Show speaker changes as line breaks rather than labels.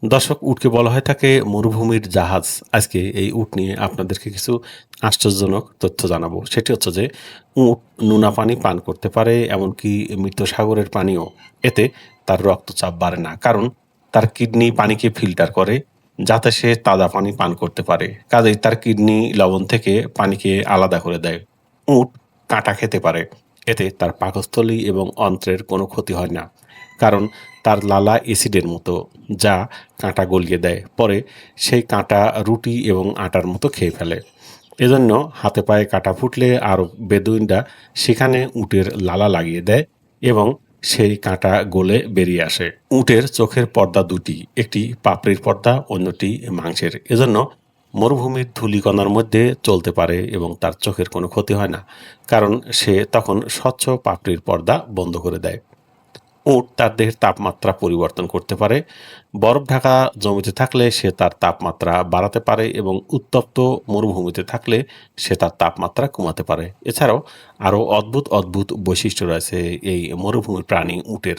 দর্শক, উটকে বলা হয়ে থাকে মরুভূমির জাহাজ। আজকে এই উট নিয়ে আপনাদেরকে কিছু আশ্চর্যজনক তথ্য জানাবো। সেটি হচ্ছে যে উট নোনা পানি পান করতে পারে, এমনকি মৃত সাগরের পানিও। এতে তার রক্তচাপ বাড়ে না। কারণ তার কিডনি পানিকে ফিল্টার করে যাতে সে তাজা পানি পান করতে পারে। কাজেই তার কিডনি লবণ থেকে পানিকে আলাদা করে দেয়। উট কাঁটা খেতে পারে। এতে তার পাকস্থলী এবং অন্ত্রের কোনো ক্ষতি হয় না। কারণ তার লালা অ্যাসিডের মতো, যা কাঁটা গলিয়ে দেয়। পরে সেই কাঁটা রুটি এবং আটার মতো খেয়ে ফেলে। এজন্য হাতে পায়ে কাঁটা ফুটলে আরব বেদুইনরা সেখানে উটের লালা লাগিয়ে দেয় এবং সেই কাঁটা গলে বেরিয়ে আসে। উটের চোখের পর্দা দুটি, একটি পাপড়ির পর্দা, অন্যটি মাংসের। এজন্য মরুভূমির ধূলিকণার মধ্যে চলতে পারে এবং তার চোখের কোনো ক্ষতি হয় না। কারণ সে তখন স্বচ্ছ পাপড়ির পর্দা বন্ধ করে দেয়। উট তার দেহের তাপমাত্রা পরিবর্তন করতে পারে। বরফ ঢাকা জমিতে থাকলে সে তার তাপমাত্রা বাড়াতে পারে এবং উত্তপ্ত মরুভূমিতে থাকলে সে তার তাপমাত্রা কমাতে পারে। এছাড়াও আরও অদ্ভুত বৈশিষ্ট্য রয়েছে এই মরুভূমির প্রাণী উটের।